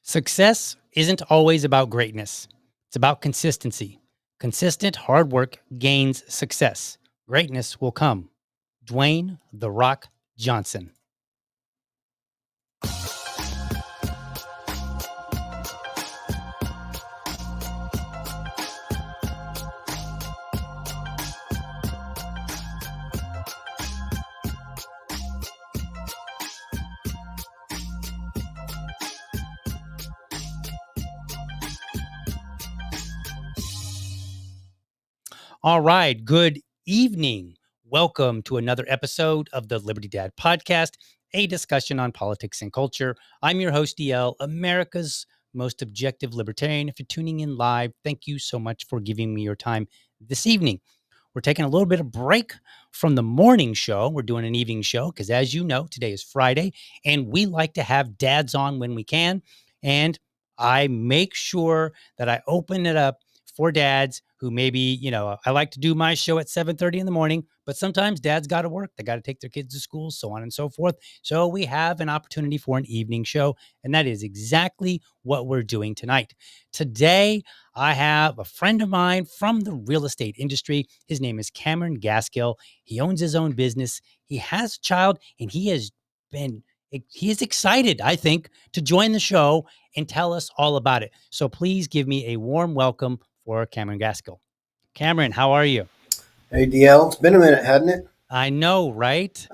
Success isn't always about greatness. It's about consistency. Consistent hard work gains success. Greatness will come. Dwayne "The Rock" Johnson. All right. Good evening. Welcome to another episode of the Liberty Dad Podcast, a discussion on politics and culture. I'm your host, DL, America's most objective libertarian. If you're tuning in live, thank you so much for giving me your time this evening. We're taking a little bit of break from the morning show. We're doing an evening show because, as you know, today is Friday, and we like to have dads on when we can. And I make sure that I open it up for dads who maybe, I like to do my show at 7:30 in the morning, but sometimes dads got to work. They got to take their kids to school, so on and so forth. So we have an opportunity for an evening show, and that is exactly what we're doing tonight. Today, I have a friend of mine from the real estate industry. His name is Cameron Gaskill. He owns his own business. He has a child, and he is excited, I think, to join the show and tell us all about it. So please give me a warm welcome for Cameron Gaskill. Cameron, how are you? Hey, DL, it's been a minute, hadn't it? I know, right?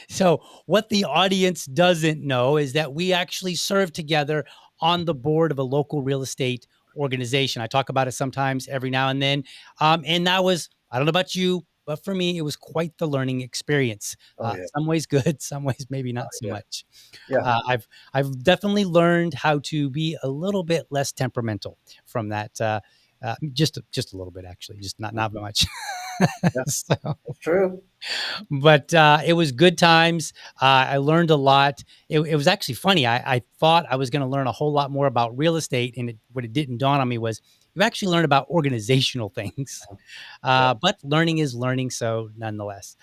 So what the audience doesn't know is that we actually serve together on the board of a local real estate organization. I talk about it sometimes every now and then. And that was, I don't know about you, but for me, it was quite the learning experience. Oh, yeah. Some ways good, some ways maybe not so Yeah. much. Yeah. I've definitely learned how to be a little bit less temperamental from that. Just a little bit, actually, just not much. Yeah. So, It's true. but it was good times. I learned a lot. It was actually funny. I thought I was going to learn a whole lot more about real estate, and what it didn't dawn on me was you actually learn about organizational things. Yeah. But learning is learning, so nonetheless.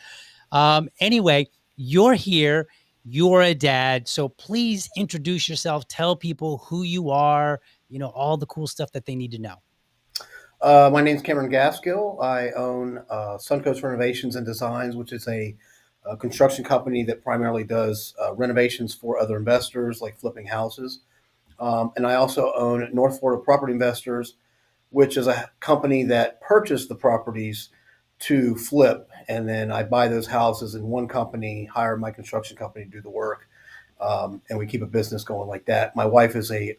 Anyway, you're here. You're a dad, so please introduce yourself. Tell people who you are. All the cool stuff that they need to know. My name's Cameron Gaskill. I own Suncoast Renovations and Designs, which is a construction company that primarily does renovations for other investors, like flipping houses. And I also own North Florida Property Investors, which is a company that purchased the properties to flip. And then I buy those houses in one company, hire my construction company to do the work. And we keep a business going like that. My wife is a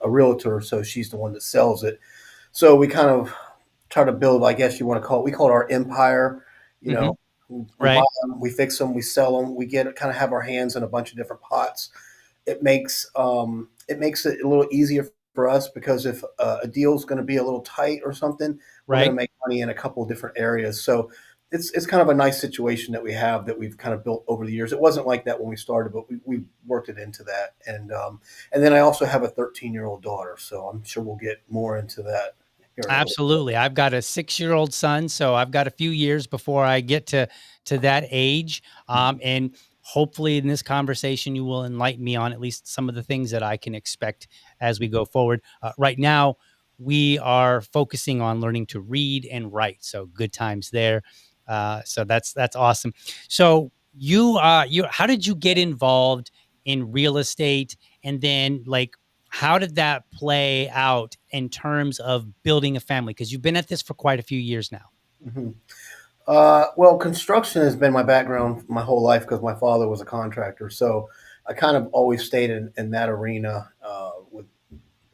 realtor, so she's the one that sells it. So we kind of try to build, I guess you want to call it, we call it our empire. You Mm-hmm. know, we buy Right. them, we fix them, we sell them, we get kind of have our hands in a bunch of different pots. It makes it a little easier for us because if a deal is going to be a little tight or something, we're going Right. to make money in a couple of different areas. So it's kind of a nice situation that we have that we've kind of built over the years. It wasn't like that when we started, but we worked it into that. And then I also have a 13-year-old daughter, so I'm sure we'll get more into that here in a little bit. Absolutely. I've got a 6-year-old son, so I've got a few years before I get to that age. And hopefully in this conversation, you will enlighten me on at least some of the things that I can expect as we go forward. Right now, we are focusing on learning to read and write. So good times there. So that's awesome. So how did you get involved in real estate? And then how did that play out in terms of building a family? Because you've been at this for quite a few years now. Mhm. Well, construction has been my background my whole life because my father was a contractor. So I kind of always stayed in that arena.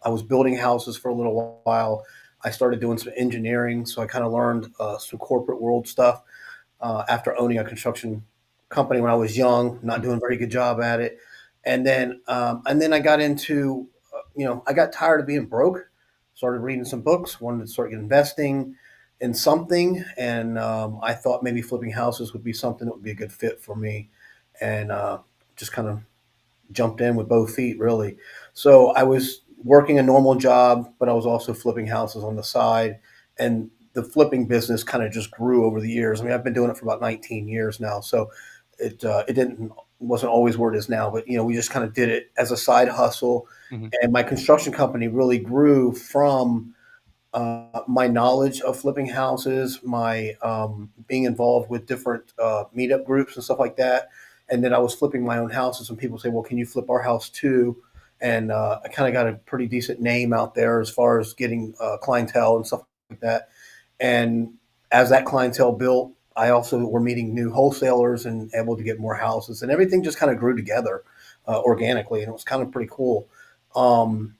I was building houses for a little while. I started doing some engineering, so I kind of learned some corporate world stuff after owning a construction company when I was young, not doing a very good job at it. And then I got into, I got tired of being broke. Started reading some books, wanted to start investing in something, and I thought maybe flipping houses would be something that would be a good fit for me, and just kind of jumped in with both feet, really. So I was working a normal job, but I was also flipping houses on the side, and the flipping business kind of just grew over the years. I mean, I've been doing it for about 19 years now, so it didn't wasn't always where it is now, but we just kind of did it as a side hustle. Mhm. And my construction company really grew from my knowledge of flipping houses, my being involved with different meetup groups and stuff like that. And then I was flipping my own houses, and people say, "Well, can you flip our house too?" And I kind of got a pretty decent name out there as far as getting clientele and stuff like that. And as that clientele built, I also were meeting new wholesalers and able to get more houses, and everything just kind of grew together organically, and it was kind of pretty cool. Um,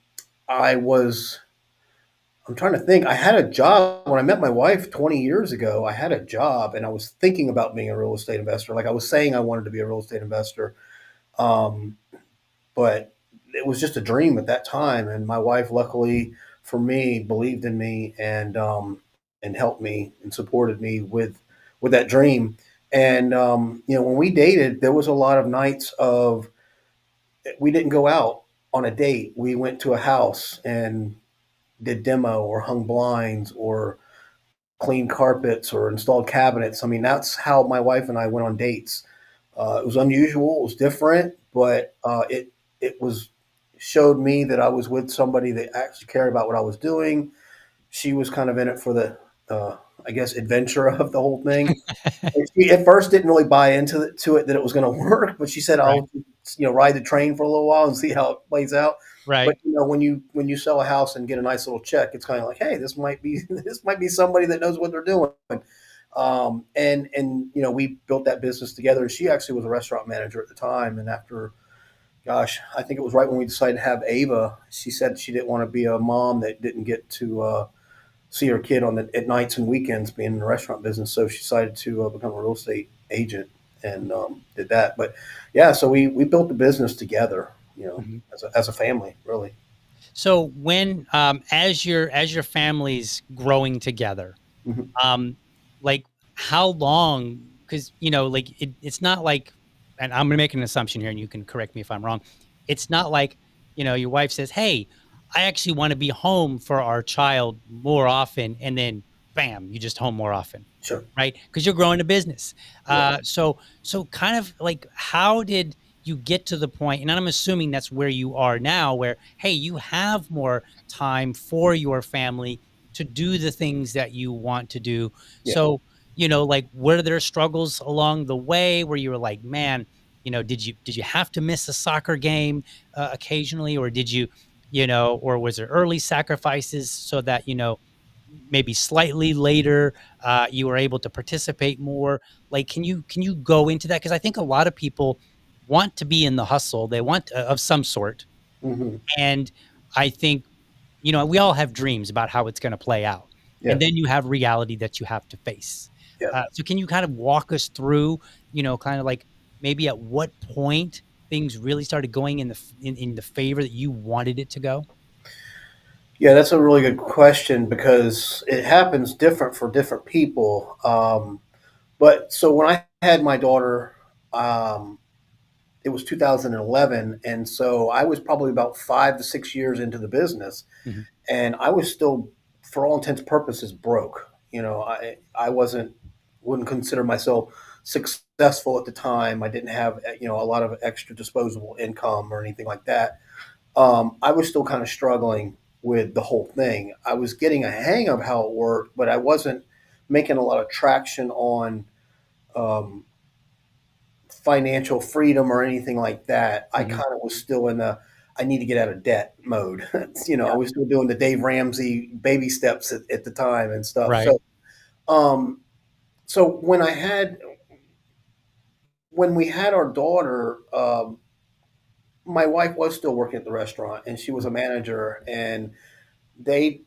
I was I'm trying to think. I had a job when I met my wife 20 years ago. I had a job and I was thinking about being a real estate investor. Like I was saying, I wanted to be a real estate investor. Um, but it was just a dream at that time. And my wife, luckily for me, believed in me and helped me and supported me with that dream. And when we dated, there was a lot of nights of we didn't go out on a date. We went to a house and did demo or hung blinds or cleaned carpets or installed cabinets. I mean, that's how my wife and I went on dates. It was unusual, it was different, but it was showed me that I was with somebody that actually cared about what I was doing. She was kind of in it for the, I guess, adventure of the whole thing. And she at first didn't really buy into it that it was going to work, but she said, Right. "I'll ride the train for a little while and see how it plays out." But Right. when you sell a house and get a nice little check, it's kind of like, hey, this might be this might be somebody that knows what they're doing. And we built that business together. And she actually was a restaurant manager at the time. And after, gosh, I think it was right when we decided to have Ava. She said she didn't want to be a mom that didn't get to see her kid at nights and weekends being in the restaurant business. So she decided to become a real estate agent and did that. But yeah, so we built the business together, Mhm. as a family, really. So when as your family's growing together, Hmm. um, like how long? Because like it's not like, and I'm gonna make an assumption here, and you can correct me if I'm wrong. It's not like your wife says, "Hey, I actually want to be home for our child more often," and then bam, you just home more often, Sure. right? Because you're growing a business. Yeah. So kind of like how did you get to the point? And I'm assuming that's where you are now, where hey, you have more time for your family to do the things that you want to do. Yeah. So, like were there struggles along the way where you were like, man, did you have to miss a soccer game occasionally, or did you, or was there early sacrifices so that maybe slightly later you were able to participate more? Like, can you go into that? Because I think a lot of people want to be in the hustle, they want of some sort, Hmm. and I think we all have dreams about how it's going to play out. Yeah. And then you have reality that you have to face. Yeah. So can you kind of walk us through, kind of like maybe at what point things really started going in the favor that you wanted it to go? Yeah, that's a really good question because it happens different for different people. But so when I had my daughter, um, it was 2011, and so I was probably about 5 to 6 years into the business, Mhm. and I was still, for all intents and purposes, broke. I wouldn't consider myself successful at the time. I didn't have a lot of extra disposable income or anything like that. I was still kind of struggling with the whole thing. I was getting a hang of how it worked, but I wasn't making a lot of traction on um, financial freedom or anything like that. I Mhm. kind of was still in the I need to get out of debt mode. I Yeah. was still doing the Dave Ramsey baby steps at the time and stuff. Right. Um, so when we had our daughter, my wife was still working at the restaurant and she was a manager, and they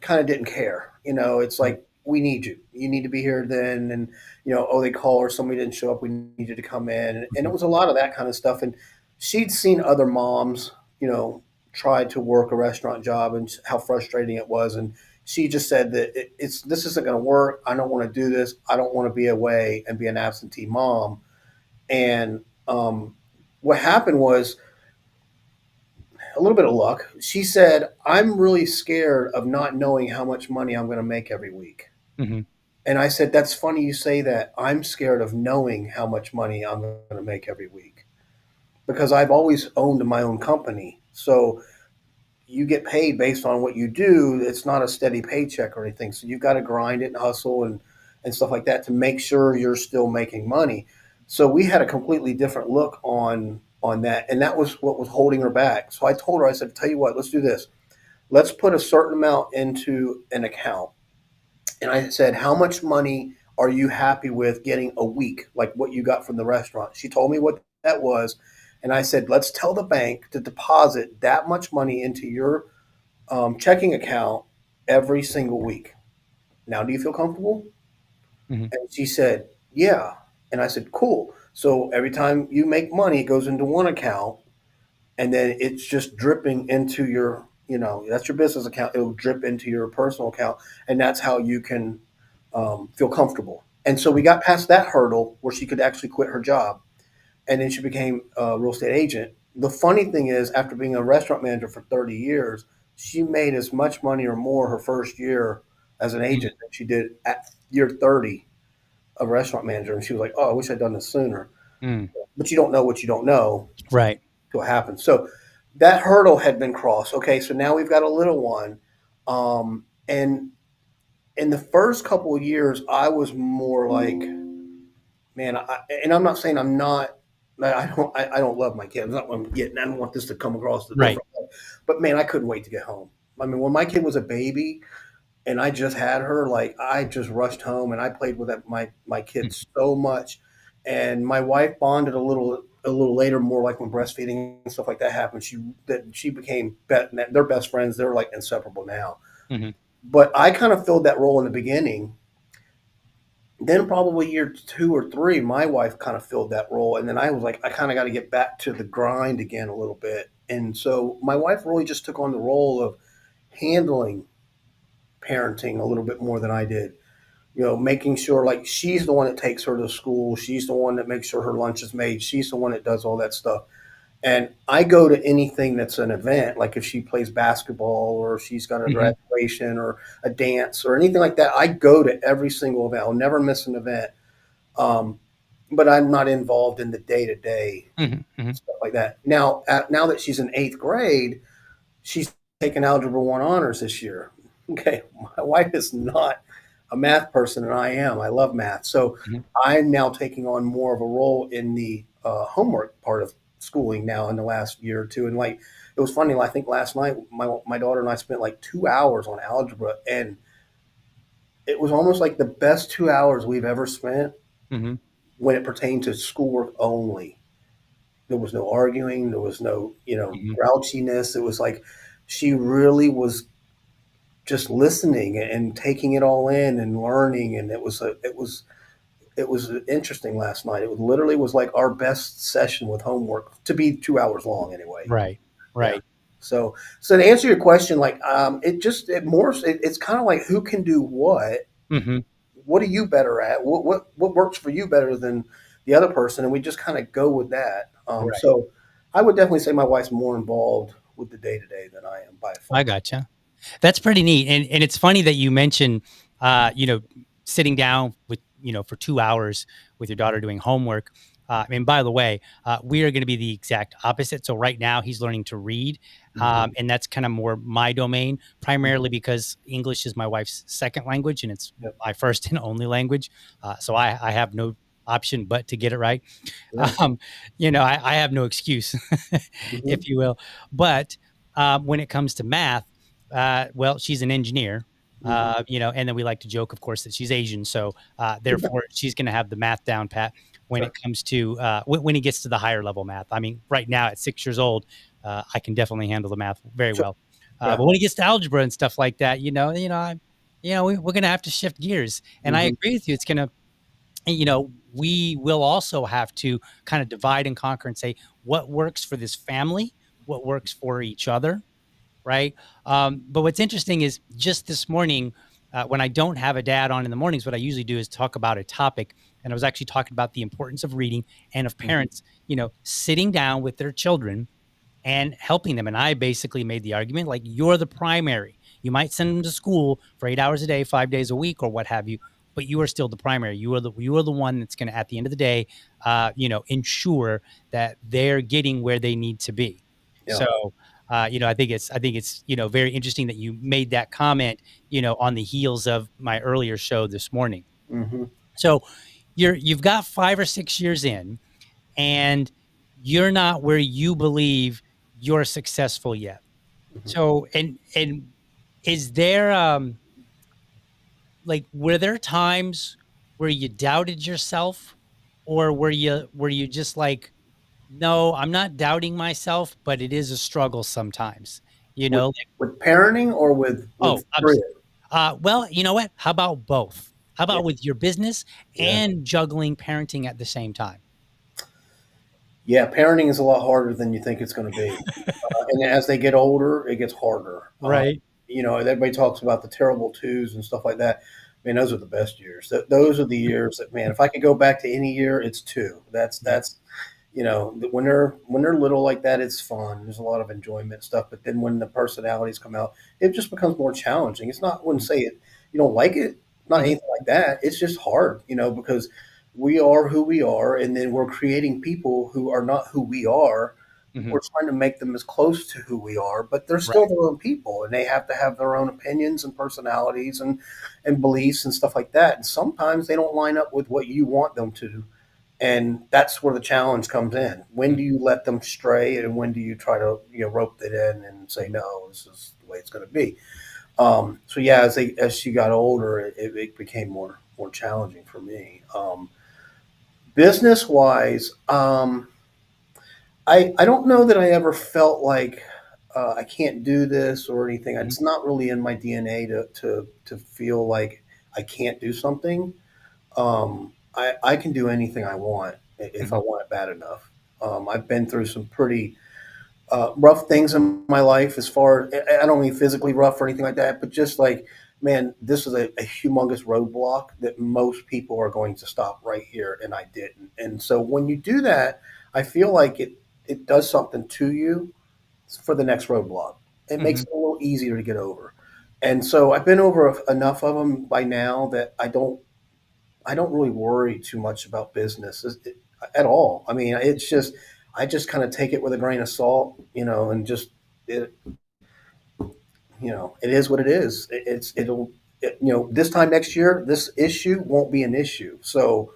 kind of didn't care. It's Mhm. like, we need you. You need to be here then. And, oh, they call or somebody didn't show up. We need you to come in. And it Mhm. was a lot of that kind of stuff. And she'd seen other moms, try to work a restaurant job and how frustrating it was. And she just said that this isn't going to work. I don't want to do this. I don't want to be away and be an absentee mom. And what happened was a little bit of luck. She said, I'm really scared of not knowing how much money I'm going to make every week. Mhm. And I said, "That's funny you say that. I'm scared of knowing how much money I'm going to make every week because I've always owned my own company. So you get paid based on what you do. It's not a steady paycheck or anything. So you've got to grind it and hustle and stuff like that to make sure you're still making money." So we had a completely different look on that, and that was what was holding her back. So I told her, I said, "Tell you what, let's do this. Let's put a certain amount into an account." And I said, "How much money are you happy with getting a week, like what you got from the restaurant?" She told me what that was. And I said, "Let's tell the bank to deposit that much money into your checking account every single week. Now, do you feel comfortable?" Hmm. And she said, "Yeah." And I said, "Cool. So every time you make money, it goes into one account and then it's just dripping into your, that's your business account. It'll drip into your personal account. And that's how you can feel comfortable." And so we got past that hurdle where she could actually quit her job. And then she became a real estate agent. The funny thing is, after being a restaurant manager for 30 years, she made as much money or more her first year as an agent than she did at year 30 of restaurant manager. And she was like, "Oh, I wish I'd done this sooner." Mm. But you don't know what you don't know Right. till it happens. So that hurdle had been crossed. Okay, so now we've got a little one. And in the first couple of years, I was more like, man, and I'm not saying I'm not. I don't love my kids. That's not what I'm getting. I don't want this to come across the Right. different way. But man, I couldn't wait to get home. I mean, when my kid was a baby and I just had her, like I just rushed home and I played with my Mm. kids so much. And my wife bonded a little later, more like when breastfeeding and stuff like that happened. She became they're best friends. They're like inseparable now. Hmm. But I kind of filled that role in the beginning. Then probably year 2 or 3, my wife kind of filled that role, and then I was like, I kind of got to get back to the grind again a little bit. And so my wife really just took on the role of handling parenting a little bit more than I did. Making sure like she's the one that takes her to school, she's the one that makes sure her lunch is made, she's the one that does all that stuff. And I go to anything that's an event, like if she plays basketball or if she's got a Hmm. graduation or a dance or anything like that. I go to every single event. I'll never miss an event. Um, but I'm not involved in the day to day Hmm. Hmm. stuff like that. Now that she's in 8th grade, she's taking Algebra 1 honors this year. Okay, my wife is not a math person, and I am. I love math. So Hmm. I'm now taking on more of a role in the homework part of schooling now in the last year or two. And like, it was funny. I think last night my daughter and I spent like 2 hours on algebra, and it was almost like the best 2 hours we've ever spent Hmm. when it pertained to schoolwork only. There was no arguing. There was no, Hmm. grouchiness. It was like she really was just listening and taking it all in and learning. And it was interesting last night. It literally was like our best session with homework to be 2 hours long anyway. Right. Yeah. Right. So to answer your question, like it's kind of like who can do what. Hmm. What are you better at? What works for you better than the other person? And we just kind of go with that. Right. So I would definitely say my wife's more involved with the day to day than I am by I far. gotcha. That's pretty neat. And it's funny that you mentioned, you know, sitting down with, for 2 hours with your daughter doing homework. And by the way, we are going to be the exact opposite. So right now he's learning to read. Hmm. And that's kind of more my domain, primarily because English is my wife's second language and it's Yep. my first and only language. So I have no option but to get it right. Yeah. Um, I have no excuse, Hmm. if you will. But when it comes to math, well, she's an engineer, Hmm. and then we like to joke, of course, that she's Asian. So therefore, she's going to have the math down pat when it Sure. comes to when he gets to the higher level math. I mean, right now at 6 years old, I can definitely handle the math very Sure. well. Yeah. But when he gets to algebra and stuff like that, we're going to have to shift gears. And I Hmm. agree with you. It's going to we will also have to kind of divide and conquer and say what works for this family, what works for each other, right? But what's interesting is just this morning, when I don't have a dad on in the mornings, what I usually do is talk about a topic. And I was actually talking about the importance of reading and of Hmm. parents, sitting down with their children and helping them. And I basically made the argument like, you're the primary. You might send them to school for 8 hours a day, 5 days a week, or what have you. but you are still the primary. You are the one that's going to, at the end of the day, ensure that they're getting where they need to be. Yeah. So, I think it's very interesting that you made that comment, on the heels of my earlier show this morning. Hmm. So you've got 5 or 6 years in, and you're not where you believe you're successful yet. Hmm. So, and is there like, were there times where you doubted yourself, or were you just like, no, I'm not doubting myself, but it is a struggle sometimes, With like, with parenting or with oh, career? well, you know what? How about both? How Yeah. about with your business Yeah. and juggling parenting at the same time? Yeah. Parenting is a lot harder than you think it's going to be. And as they get older, it gets harder. Right. Everybody talks about the terrible twos and stuff like that. Man, those are the best years. Those are the years that, man, if I could go back to any year, it's two. Yeah. When they're little like that, it's fun. There's a lot of enjoyment and stuff. But then when the personalities come out, it just becomes more challenging. It's not, I wouldn't say it, you don't like it, not Mhm. anything like that. It's just hard, because we are who we are, and then we're creating people who are not who we are. Mhm. We're trying to make them as close to who we are, but they're still Right. their own people, and they have to have their own opinions and personalities and beliefs and stuff like that. And sometimes they don't line up with what you want them to, and that's where the challenge comes in. When Mhm. do you let them stray, and when do you try to rope it in and say no, this is the way it's going to be? So yeah, as she got older, it became more challenging for me. Business wise, I don't know that I ever felt like I can't do this or anything. Mhm. It's not really in my DNA to feel like I can't do something. I can do anything I want if I Mhm. want it bad enough. I've been through some pretty rough things in my life. As far, I don't mean physically rough or anything like that, but just like, man, this is a humongous roadblock that most people are going to stop right here, and I didn't. And so when you do that, I feel like it does something to you for the next roadblock. It makes Mhm. it a little easier to get over. And so I've been over enough of them by now that I don't really worry too much about business at all. I mean, it's just I just kind of take it with a grain of salt, and just it, it is what it is. This time next year, this issue won't be an issue. So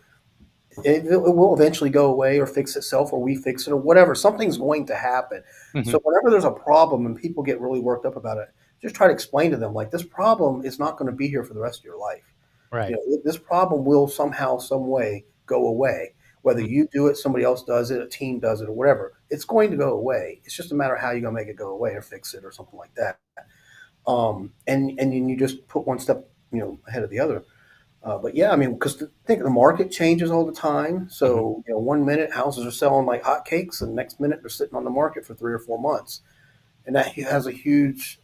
it will eventually go away or fix itself, or we fix it, or whatever. Something's going to happen. Mhm. So whenever there's a problem and people get really worked up about it, just try to explain to them like this problem is not going to be here for the rest of your life. Right. This problem will somehow, some way go away. Whether Mhm. you do it, somebody else does it, a team does it, or whatever, it's going to go away. It's just a matter of how you're going to make it go away or fix it or something like that. And then you just put one step, ahead of the other. But yeah, I mean, because think the market changes all the time. Mhm. So 1 minute houses are selling like hotcakes, and the next minute they're sitting on the market for 3 or 4 months, and that has a huge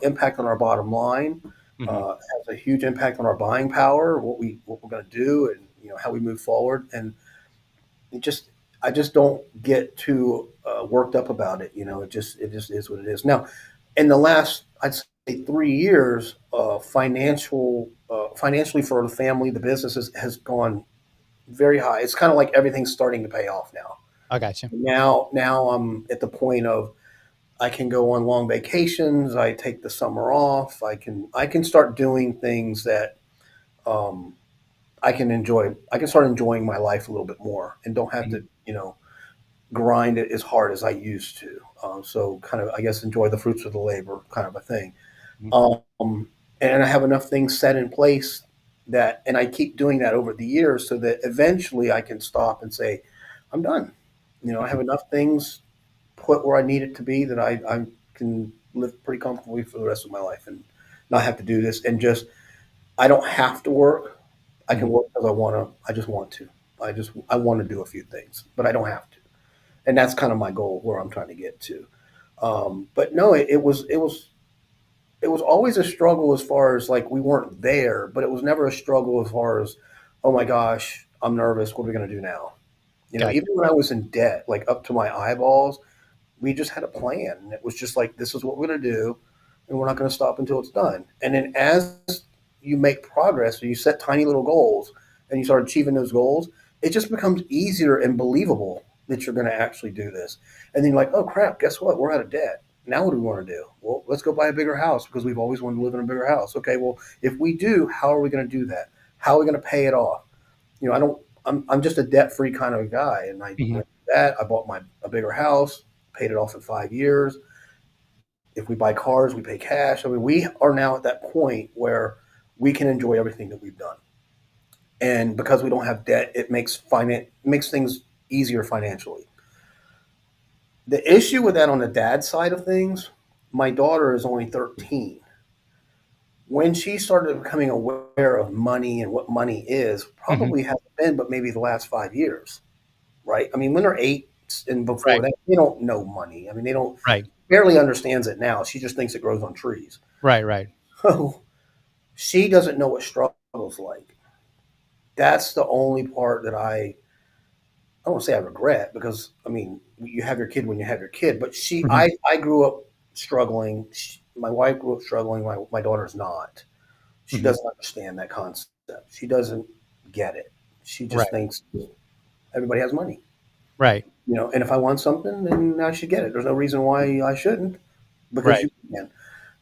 impact on our bottom line. Mhm. Has a huge impact on our buying power, what we're going to do, and how we move forward. And it just I just don't get too worked up about it. It just is what it is. Now, in the last, I'd say 3 years, financially for the family, the business has gone very high. It's kind of like everything's starting to pay off now. I got you. Now I'm at the point of I can go on long vacations. I take the summer off. I can start doing things that um, I can enjoy. I can start enjoying my life a little bit more, and don't have Mhm. to grind it as hard as I used to. So kind of, I guess, enjoy the fruits of the labor, kind of a thing. Mhm. Um, and I have enough things set in place and I keep doing that over the years, so that eventually I can stop and say, I'm done. I have Mhm. enough things put where I need it to be that I can live pretty comfortably for the rest of my life and not have to do this. And just, I don't have to work. I can Mhm. work because I want to. I just want to. I want to do a few things, but I don't have to. And that's kind of my goal where I'm trying to get to. But no, it was always a struggle as far as like we weren't there, but it was never a struggle as far as, oh my gosh, I'm nervous. What are we going to do now? Gotcha. Even when I was in debt, like up to my eyeballs, we just had a plan. And it was just like, this is what we're going to do, and we're not going to stop until it's done. And then as you make progress or you set tiny little goals and you start achieving those goals, it just becomes easier and believable that you're going to actually do this. And then you're like, oh crap, guess what? We're out of debt. Now what do we want to do? Well, let's go buy a bigger house because we've always wanted to live in a bigger house. Okay, well, if we do, how are we going to do that? How are we going to pay it off? I don't. I'm just a debt free kind of guy, and I Mhm. went through that. I bought a bigger house, paid it off in 5 years. If we buy cars, we pay cash. I mean, we are now at that point where we can enjoy everything that we've done, and because we don't have debt, it makes things easier financially. The issue with that on the dad side of things, my daughter is only 13. When she started becoming aware of money and what money is, Mhm. probably hasn't been, but maybe the last 5 years, right? I mean, when they're 8 and before Right. that, they don't know money. I mean, they don't Right. barely understands it now. She just thinks it grows on trees. Right. Right. So she doesn't know what struggle's like. That's the only part that I don't say I regret because I mean you have your kid when you have your kid, but Mhm. I grew up struggling. My wife grew up struggling. My daughter's not. She Mhm. doesn't understand that concept. She doesn't get it. She just Right. thinks everybody has money, Right. and if I want something, then I should get it. There's no reason why I shouldn't because Right. you can.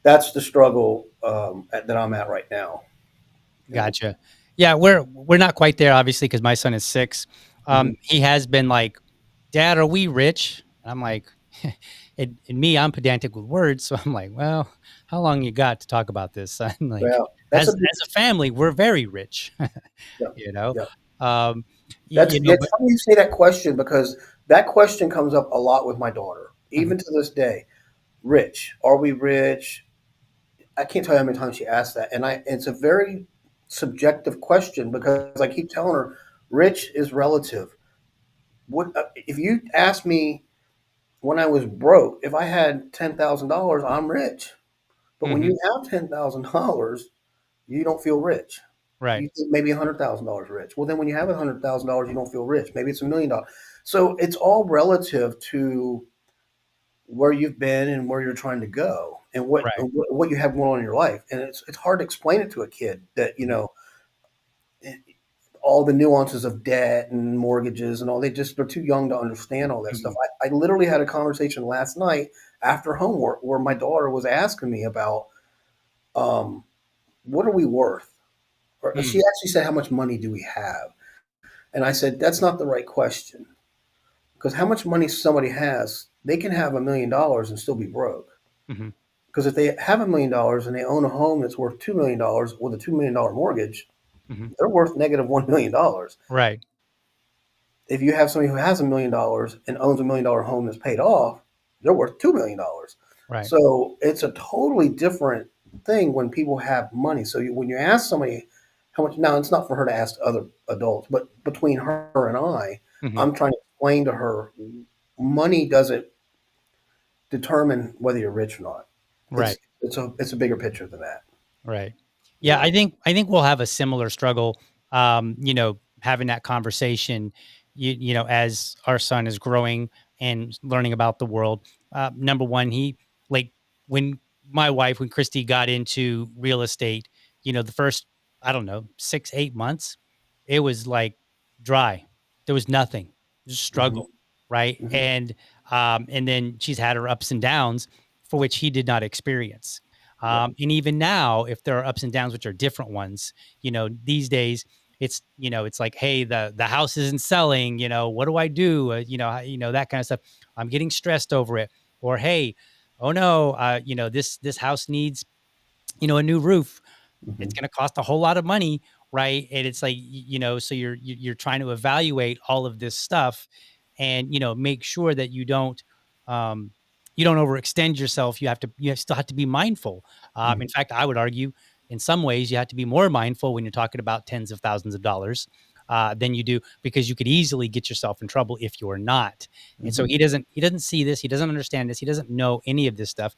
That's the struggle that I'm at right now. And, Gotcha. Yeah, we're not quite there, obviously, because my son is 6. mhm. He has been like, "Dad, are we rich?" I'm like, and me, I'm pedantic with words, so I'm like, "Well, how long you got to talk about this, son?" Like, Well, that's a big, as a family, we're very rich, yeah, you know? yeah. Um, That's but it's funny you say that question because that question comes up a lot with my daughter, mhm, even to this day. Rich? Are we rich? I can't tell you how many times she asks that, and it's a very subjective question because I keep telling her, rich is relative. What if you ask me when I was broke? If I had $10,000, I'm rich. But when mhm, you have $10,000, you don't feel rich. right. You think maybe $100,000 rich. Well, then when you have $100,000, you don't feel rich. Maybe it's $1 million. So it's all relative to where you've been and where you're trying to go and Right. what you have going on in your life. And it's hard to explain it to a kid that all the nuances of debt and mortgages and all. They're too young to understand all that stuff. Mhm, I literally had a conversation last night after homework where my daughter was asking me about um, what are we worth? Or she mm, actually said, how much money do we have? And I said, that's not the right question. Because how much money somebody has, they can have $1 million and still be broke. mhm, Because if they have $1 million and they own a home that's worth $2 million with a $2 million mortgage, mhm, they're worth negative $1 million. right. If you have somebody who has $1 million and owns $1 million home that's paid off, they're worth $2 million. Right. So it's a totally different thing when people have money. So when you ask somebody how much, now it's not for her to ask other adults, but between her and Mhm, I'm trying to explain to her money doesn't determine whether you're rich or not. right. It's a bigger picture than that. Right. You Yeah, know. I think we'll have a similar struggle, having that conversation, as our son is growing and learning about the world. Number one, he like when when Christy got into real estate, the first, I don't know, 6, 8 months, it was like dry. There was nothing, just Hmm. struggle. Right. Hmm. And then she's had her ups and downs for which he did not experience. Yeah. And even now, if there are ups and downs, which are different ones, these days it's like, hey, the house isn't selling. What do I do? That kind of stuff. I'm getting stressed over it. Or hey, oh no, this house needs a new roof. It's Hmm. going to cost a whole lot of money, right? And it's like, so you're trying to evaluate all of this stuff, and make sure that um, you don't overextend yourself. You still have to be mindful. In Hmm. fact, I would argue in some ways you have to be more mindful when you're talking about tens of thousands of dollars than you do, because you could easily get yourself in trouble if you're not. And so Hmm. he doesn't see this, he doesn't understand this, he doesn't know any of this stuff.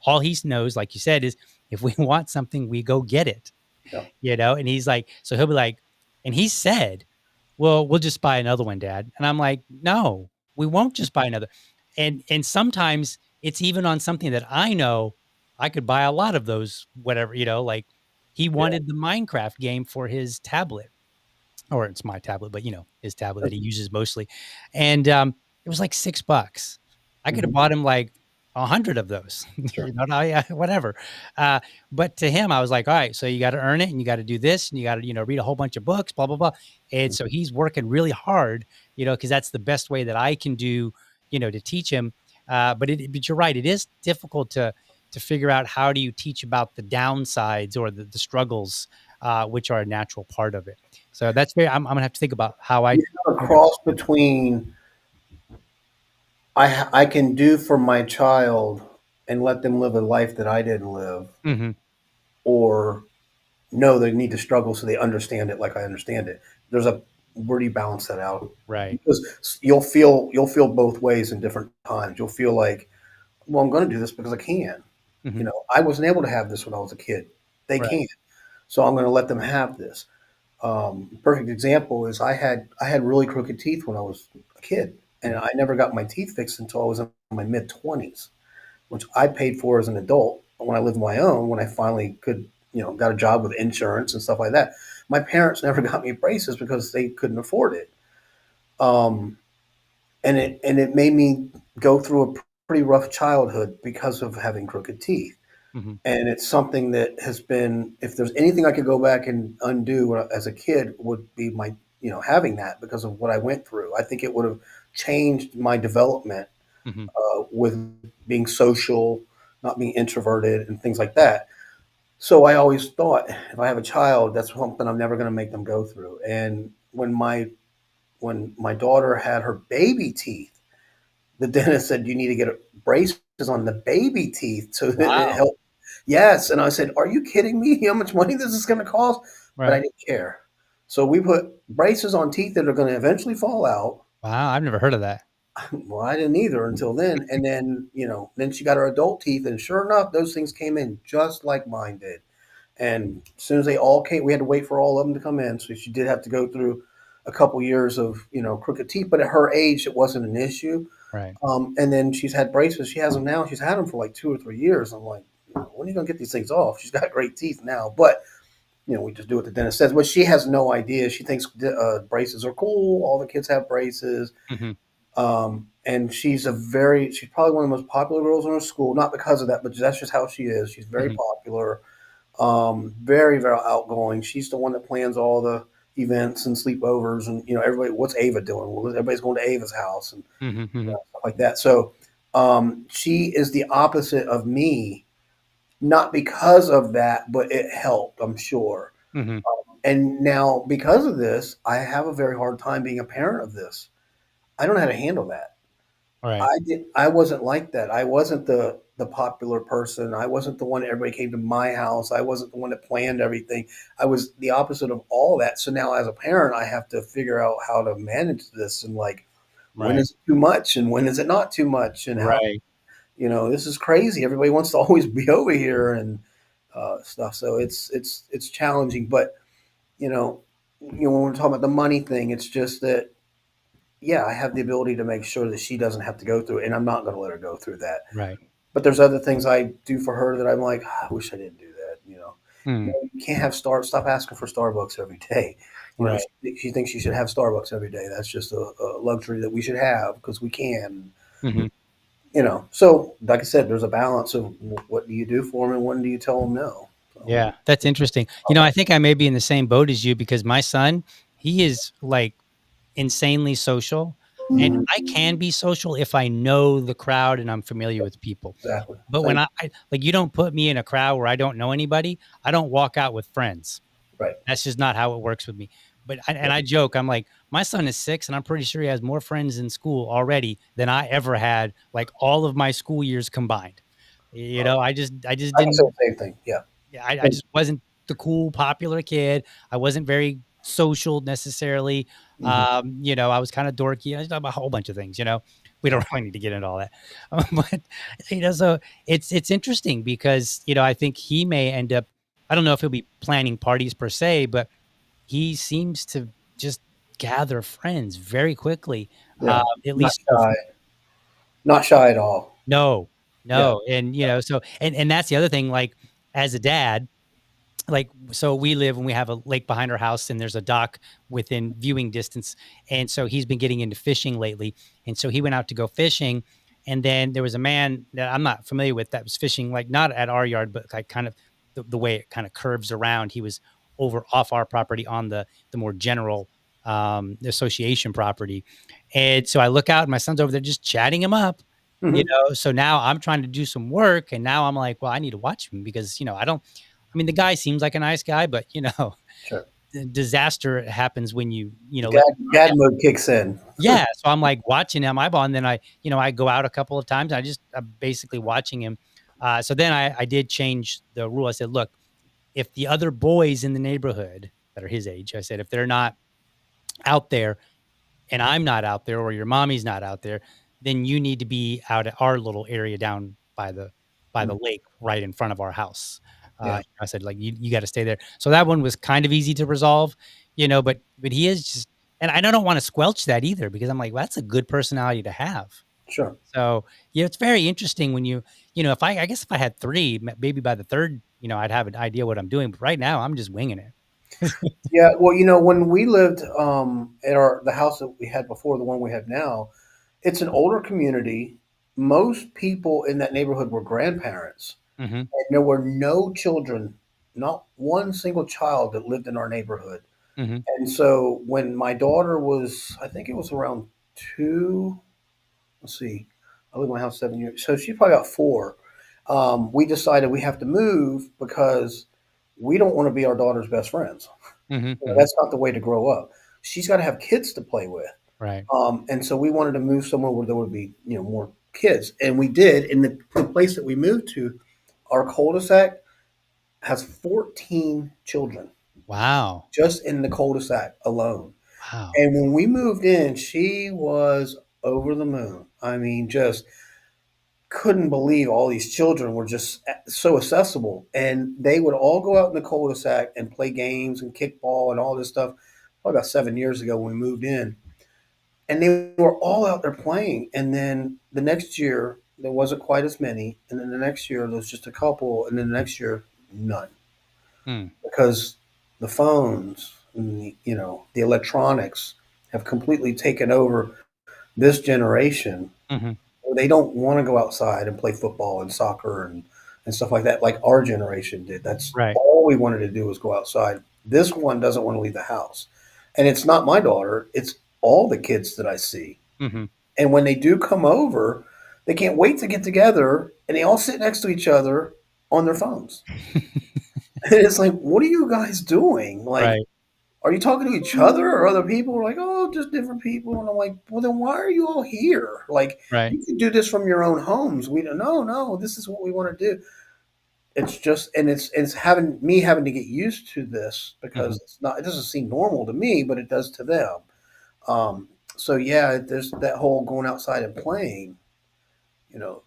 All he knows, like you said, is if we want something, we go get it, Yeah. and he's like, so he'll be like, and he said, well, we'll just buy another one, Dad. And I'm like, no, we won't just buy another. And sometimes it's even on something that I know I could buy a lot of those, whatever, like he Yeah. wanted the Minecraft game for his tablet, or it's my tablet, but his tablet that he uses mostly. And it was like $6. I could have Mhm. bought him like 100 of those, Sure. whatever. Uh, but to him, I was like, all right, so you got to earn it and you got to do this and you got to, read a whole bunch of books, blah, blah, blah. And so he's working really hard, because that's the best way that I can do, to teach him. But you're right. It is difficult to figure out how do you teach about the downsides or the struggles, which are a natural part of it. So that's very. I'm gonna have to think about how I You have a do that. cross between I can do for my child and let them live a life that I didn't live, Hmm. or no, they need to struggle so they understand it like I understand it. There's a Where do you balance that out? Right. Because you'll feel both ways in different times. You'll feel like, well, I'm going to do this because I can. Hmm. I wasn't able to have this when I was a kid. They Right. can, so I'm going to let them have this. Perfect example is I had really crooked teeth when I was a kid, and Mhm. I never got my teeth fixed until I was in my mid 20s, which I paid for as an adult when I lived on my own. When I finally could, got a job with insurance and stuff like that. My parents never got me braces because they couldn't afford it, um, and it made me go through a pretty rough childhood because of having crooked teeth. Mhm. And it's something that has been, if there's anything I could go back and undo as a kid, would be my, having that because of what I went through. I think it would have changed my development Mhm. with being social, not being introverted, and things like that. So I always thought, if I have a child, that's something I'm never going to make them go through. And when my daughter had her baby teeth, the dentist said you need to get braces on the baby teeth so that it Wow. helps. Yes, and I said, "Are you kidding me? How much money this is going to cost?" But I Right. didn't care. So we put braces on teeth that are going to eventually fall out. Wow. I've never heard of that. Well, I didn't either until then. And then, then she got her adult teeth, and sure enough, those things came in just like mine did. And as soon as they all came, we had to wait for all of them to come in. So she did have to go through a couple years of, crooked teeth. But at her age, it wasn't an issue. Right. And then she's had braces. She has them now. She's had them for like 2 or 3 years. I'm like, when are you going to get these things off? She's got great teeth now. But, we just do what the dentist says. But she has no idea. She thinks braces are cool. All the kids have braces. Mhm. And she's probably one of the most popular girls in her school. Not because of that, but that's just how she is. She's very Mhm. popular, very, very outgoing. She's the one that plans all the events and sleepovers. And, everybody, what's Ava doing? Well, everybody's going to Ava's house. And Mhm. Mhm. stuff like that. So she is the opposite of me, not because of that, but it helped, I'm sure. Mhm. And now, because of this, I have a very hard time being a parent of this. I don't know how to handle that. Right. I wasn't like that. I wasn't the popular person. I wasn't the one that everybody came to my house. I wasn't the one that planned everything. I was the opposite of all that. So now, as a parent, I have to figure out how to manage this and, like, when Right. is it too much and when is it not too much, and how, Right. this is crazy. Everybody wants to always be over here and stuff. So it's challenging. But you know, when we're talking about the money thing, it's just that, yeah, I have the ability to make sure that she doesn't have to go through it, and I'm not going to let her go through that. Right. But there's other things I do for her that I'm like, "Ah, I wish I didn't do that. Mm. You can't have stop asking for Starbucks every day. Right. She thinks she should have Starbucks every day. That's just a luxury that we should have because we can. Mhm. So like I said, there's a balance of what do you do for them and when do you tell them no. So, Yeah, that's interesting. I think I may be in the same boat as you because my son, he is like insanely social, and mhm, I can be social if I know the crowd and I'm familiar with people. exactly. But when Same. I like, you don't put me in a crowd where I don't know anybody, I don't walk out with friends. Right. That's just not how it works with me. But Yeah. and I joke, I'm like, my son is 6, and I'm pretty sure he has more friends in school already than I ever had, like all of my school years combined. I just I can say didn't. the same thing. Yeah. Yeah, I just wasn't the cool, popular kid. I wasn't very social necessarily. Mhm. I was kind of dorky. I was about a whole bunch of things. We don't really need to get into all that, but so it's interesting because I think he may end up. I don't know if he'll be planning parties per se, but he seems to just gather friends very quickly. Yeah. At Not least so shy. Not shy at all. no, Yeah. no, and so and that's the other thing. Like as a dad, like, so we live and we have a lake behind our house and there's a dock within viewing distance. And so he's been getting into fishing lately. And so he went out to go fishing. And then there was a man that I'm not familiar with that was fishing, like not at our yard, but like kind of the way it kind of curves around. He was over off our property on the more general association property. And so I look out and my son's over there just chatting him up. Hmm. So now I'm trying to do some work and now I'm like, well, I need to watch him because, I mean, the guy seems like a nice guy, but Sure. disaster happens when let God, your guard God down. mode kicks in. Yeah. So I'm like watching him eyeball, and then I go out a couple of times. I'm basically watching him. So then I did change the rule. I said, look, if the other boys in the neighborhood that are his age, I said, if they're not out there and I'm not out there or your mommy's not out there, then you need to be out at our little area down by the Mm. lake right in front of our house. Yeah, I said, like, you got to stay there. So that one was kind of easy to resolve, but he is just, and I don't want to squelch that either because I'm like, well, that's a good personality to have. sure. So yeah, it's very interesting when if I guess if I had three, maybe by the third, I'd have an idea what I'm doing. But right now, I'm just winging it. Yeah, well, when we lived at the house that we had before, the one we have now, it's an older community. Most people in that neighborhood were grandparents, Hmm. and there were no children, not one single child that lived in our neighborhood. Hmm. And so when my daughter was, I think it was around two, let's see, I lived in my house 7 years, so she probably got four. We decided we have to move because we don't want to be our daughter's best friends. Hmm. Hmm. That's not the way to grow up. She's got to have kids to play with. Right. And so we wanted to move somewhere where there would be, more kids. And we did. And the place that we moved to, our cul-de-sac has 14 children Wow. just in the cul-de-sac alone. Wow. And when we moved in, she was over the moon. I mean, just couldn't believe all these children were just so accessible. And they would all go out in the cul-de-sac and play games and kickball and all this stuff. Probably about 7 years ago when we moved in. And they were all out there playing. And then the next year, there wasn't quite as many. And then the next year, there was just a couple. And then the next year, none. Mm. Because the phones and the electronics have completely taken over this generation. Mhm. They don't want to go outside and play football and soccer and stuff like that, like our generation did. That's Right. all we wanted to do was go outside. This one doesn't want to leave the house. And it's not my daughter, it's all the kids that I see. Mhm. And when they do come over, they can't wait to get together and they all sit next to each other on their phones. And it's like, what are you guys doing? Like, Right. are you talking to each other or other people? We're like, oh, just different people. And I'm like, well, then why are you all here? Like, Right. you can do this from your own homes. We don't. No, no. This is what we want to do. It's just, and it's having to get used to this because Mhm. it's not. It doesn't seem normal to me, but it does to them. Um, so yeah, there's that whole going outside and playing.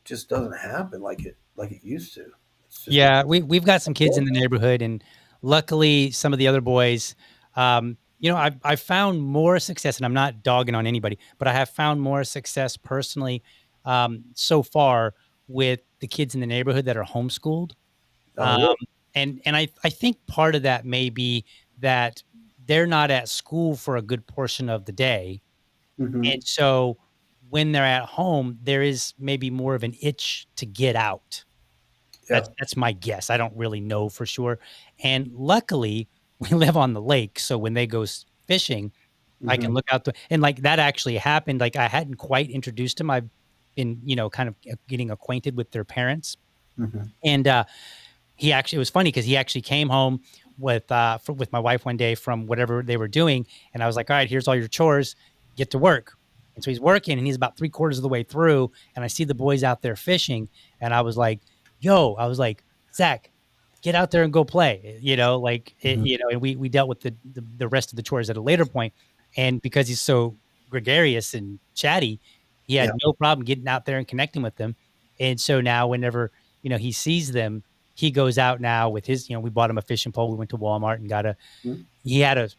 Just doesn't happen like it used to. It's just Yeah, we've got some kids in the neighborhood, and luckily, some of the other boys, I've found more success, and I'm not dogging on anybody, but I have found more success personally, so far with the kids in the neighborhood that are homeschooled. oh, Um, really? and I think part of that may be that they're not at school for a good portion of the day. Hmm. And so when they're at home, there is maybe more of an itch to get out. Yeah. That's my guess. I don't really know for sure. And luckily, we live on the lake, so when they go fishing, I can Hmm. look out and like that actually happened. Like I hadn't quite introduced him. I've been, kind of getting acquainted with their parents. Hmm. And it was funny because he actually came home with my wife one day from whatever they were doing, and I was like, all right, here's all your chores, get to work. And so he's working and he's about 3/4 of the way through, and I see the boys out there fishing, and I was like, Zach, get out there and go play, Hmm. and we dealt with the rest of the chores at a later point. And because he's so gregarious and chatty, he had Yeah. no problem getting out there and connecting with them. And so now whenever he sees them, he goes out now with his, we bought him a fishing pole. We went to Walmart and he had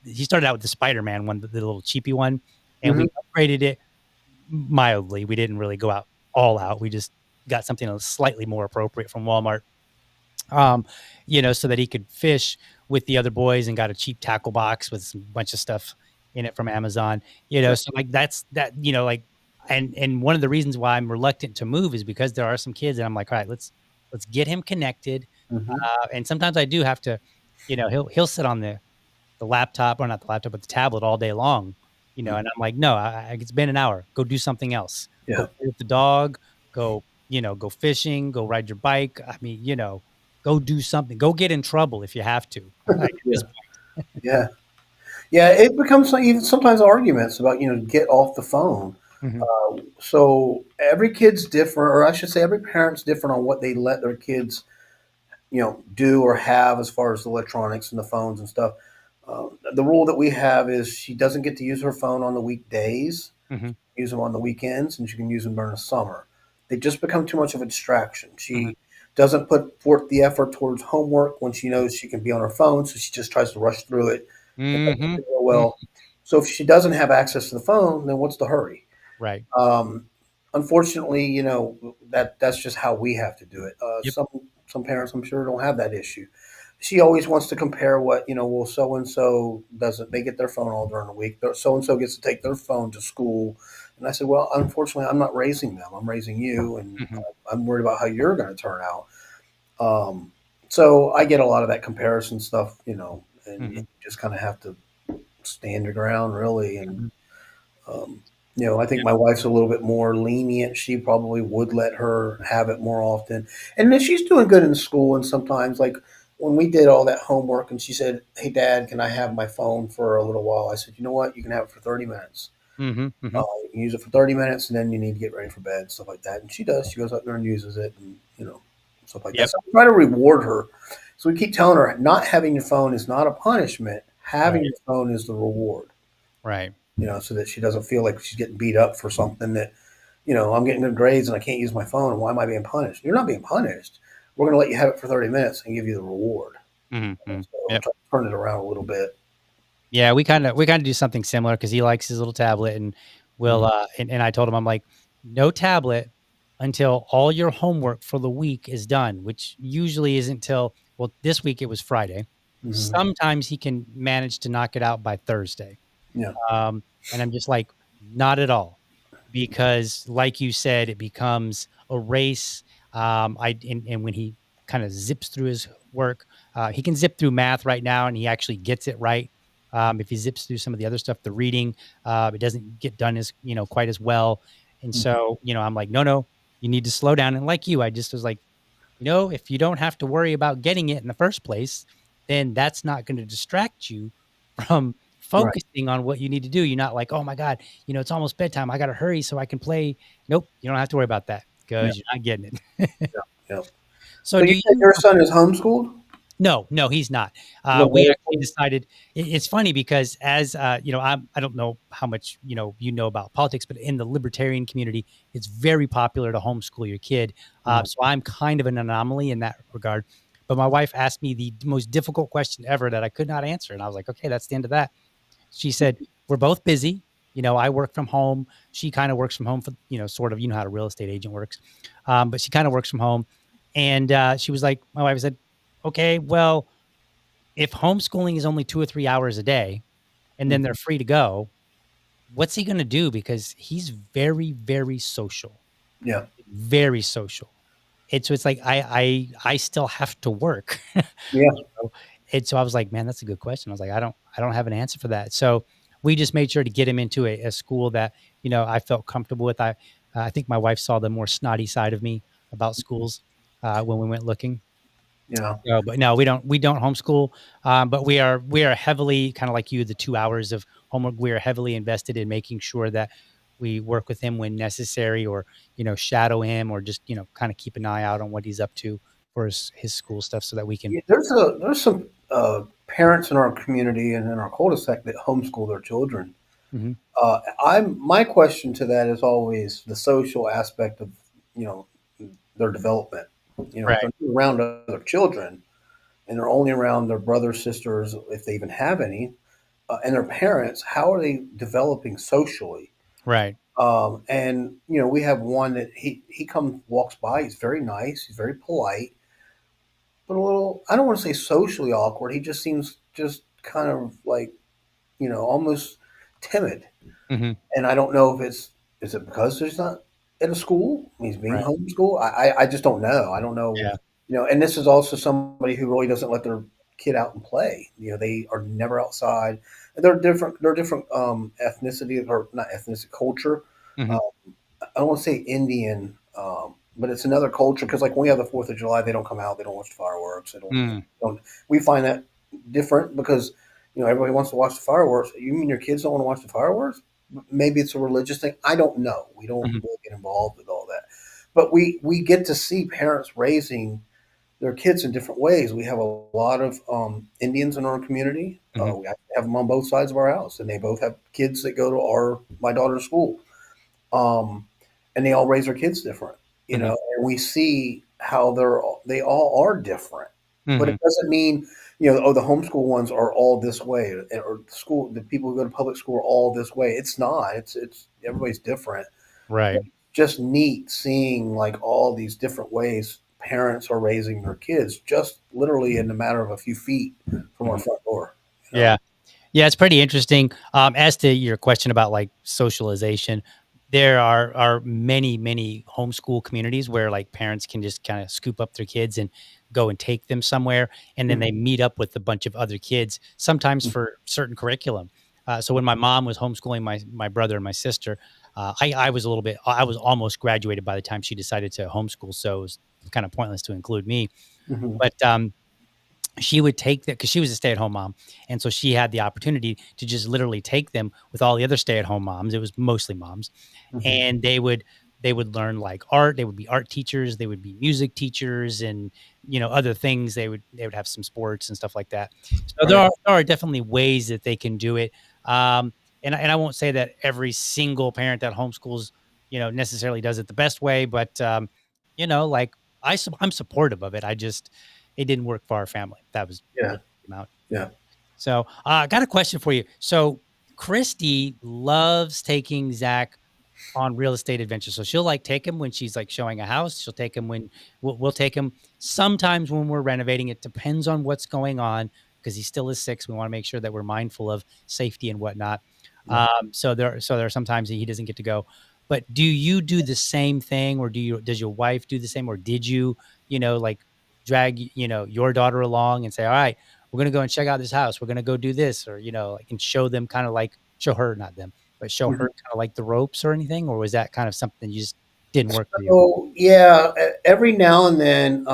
he started out with the Spider-Man one, the little cheapy one, and Hmm. we upgraded it mildly. We didn't really go out all out. We just got something that was slightly more appropriate from Walmart. um, so that he could fish with the other boys, and got a cheap tackle box with some bunch of stuff in it from Amazon. Sure. So like that's that, like, and one of the reasons why I'm reluctant to move is because there are some kids, and I'm like, all right, let's get him connected. Hmm. And sometimes I do have to, he'll sit on the laptop, or not the laptop, but the tablet all day long, and I'm like, no, it's been an hour. Go do something else. Go Yeah. play with the dog. Go, go fishing. Go ride your bike. I mean, go do something. Go get in trouble if you have to. At Yeah. this Yeah. Yeah. It becomes even sometimes arguments about, get off the phone. point. Hmm. So every kid's different, or I should say, every parent's different on what they let their kids, do or have as far as the electronics and the phones and stuff. The rule that we have is she doesn't get to use her phone on the weekdays, Hmm. use them on the weekends, and she can use them during the summer. They just become too much of a distraction. Hmm. She doesn't put forth the effort towards homework when she knows she can be on her phone, so she just tries to rush through it and doesn't Hmm. do real well. So if she doesn't have access to the phone, then what's the hurry? Right. Um, Unfortunately, that's just how we have to do it. Yep. Some parents, I'm sure, don't have that issue. She always wants to compare what, well, so and so doesn't. They get their phone all during the week. So and so gets to take their phone to school, and I said, well, unfortunately, I'm not raising them. I'm raising you, and Hmm. I'm worried about how you're going to turn out. Um, so I get a lot of that comparison stuff, and you Hmm. just kind of have to stand your ground, really, and Hmm. um, I think my wife's a little bit more lenient. She probably would let her have it more often. And then she's doing good in school. And sometimes, like when we did all that homework, and she said, "Hey, Dad, can I have my phone for a little while?" I said, "You know what? You can have it for 30 minutes. Hmm. Hmm. You can use it for 30 minutes, and then you need to get ready for bed, stuff like that." And she does. She goes up there and uses it, and stuff like that. Yep. So I try to reward her. So we keep telling her, not having your phone is not a punishment. Having Right. your phone is the reward, Right. so that she doesn't feel like she's getting beat up for something that, I'm getting good grades and I can't use my phone. And why am I being punished? You're not being punished. We're going to let you have it for 30 minutes and give you the reward. Hmm. So I'm Yep. trying to turn it around a little bit. Yeah, we kind of do something similar because he likes his little tablet, and Mhm. and I told him, I'm like, no tablet until all your homework for the week is done, which usually isn't till, well, this week it was Friday. Mhm. Sometimes he can manage to knock it out by Thursday. Yeah. And I'm just like, not at all, because like you said, it becomes a race. And when he kind of zips through his work, he can zip through math right now, and he actually gets it right. If he zips through some of the other stuff, the reading, it doesn't get done as, quite as well. And Mhm. so, I'm like, no, no, you need to slow down. And like you, I just was like, if you don't have to worry about getting it in the first place, then that's not going to distract you from Right. focusing on what you need to do. You're not like, oh my God, it's almost bedtime. I got to hurry so I can play. Nope, you don't have to worry about that Yeah. because you're not getting it. Yeah. Yeah. So So do you said you? your son is homeschooled? No, no, he's not. No. We actually decided. It's funny because as I don't know how much you know about politics, but in the libertarian community, it's very popular to homeschool your kid. Mhm. So I'm kind of an anomaly in that regard. But my wife asked me the most difficult question ever that I could not answer, and I was like, okay, that's the end of that. She said, we're both busy. I work from home. She kind of works from home for, sort of, how a real estate agent works. But she kind of works from home. And she was like, my wife said, okay, well, if homeschooling is only 2 or 3 hours a day and then they're Mhm. free to go, what's he going to do? Because he's very, very social, Yeah. very social. And so it's like, I still have to work. Yeah. know? And so I was like, man, that's a good question. I was like, I don't have an answer for that. So we just made sure to get him into a school that, I felt comfortable with. I think my wife saw the more snotty side of me about schools when we went looking. Yeah. No, but no, we don't homeschool. But we are heavily, kind of like you, the 2 hours of homework. We are heavily invested in making sure that we work with him when necessary, or shadow him, or just kind of keep an eye out on what he's up to for his school stuff, so that we can. Yeah, there's some parents in our community and in our cul-de-sac that homeschool their children. Mhm. I'm my question to that is always the social aspect of, you know their development. If Right. they're not around other children and they're only around their brothers, sisters, if they even have any, and their parents, how are they developing socially? Right. And we have one that he comes walks by. He's very nice. He's very polite. but a little, I don't want to say socially awkward. He just seems just kind of like, almost timid. Hmm. And I don't know if is it because he's not at a school? He's being Right. homeschooled. I just don't know. I don't know. Yeah. And this is also somebody who really doesn't let their kid out and play. They are never outside. And they're different. They're different ethnicity or not ethnicity culture. Hmm. Uh, I don't want to say Indian, but it's another culture because like when we have the 4th of July, they don't come out. They don't watch the fireworks. They don't. Mm. Don't. We find that different because everybody wants to watch the fireworks. You mean your kids don't want to watch the fireworks? Maybe it's a religious thing. I don't know. We don't Hmm. really get involved with all that, but we get to see parents raising their kids in different ways. We have a lot of Indians in our community. Hmm. We have them on both sides of our house, and they both have kids that go to my daughter's school, and they all raise their kids different. Hmm. And we see how they all are different, but Hmm. it doesn't mean the homeschool ones are all this way, or the people who go to public school are all this way. It's not. It's everybody's different. Right. Just neat seeing like all these different ways parents are raising their kids, just literally in the matter of a few feet from our Hmm. front door. Yeah. Yeah, it's pretty interesting. As to your question about like socialization, there are many homeschool communities where like parents can just kind of scoop up their kids and go and take them somewhere, and then they Mhm, meet up with a bunch of other kids, sometimes mhm, for certain curriculum. So when my mom was homeschooling my brother and my sister, I was a little bit I was almost graduated by the time she decided to homeschool, so it was kind of pointless to include me. mhm, But she would take that because she was a stay-at-home mom, and so she had the opportunity to just literally take them with all the other stay-at-home moms. It was mostly moms, mhm. and they would learn like art. They would be art teachers. They would be music teachers, and other things. They would have some sports and stuff like that. So there Right. are there are definitely ways that they can do it. And I won't say that every single parent that homeschools necessarily does it the best way, but like I'm supportive of it. It didn't work for our family. That was Yeah. really came out. Yeah. So, I got a question for you. So, Christy loves taking Zach on real estate adventures. So she'll like take him when she's like showing a house. She'll take him when we'll take him sometimes when we're renovating. It depends on what's going on because he still is 6. We want to make sure that we're mindful of safety and whatnot. Yeah. So there are sometimes he doesn't get to go. But do you do the same thing, or does your wife do the same, or did you like drag your daughter along and say, all right, we're gonna go and check out this house. We're gonna go do this, or like and show them kind of like show her, not them, but show her Mhm. kinda like the ropes or anything, or was that kind of something you just didn't work for you? So yeah, every now and then,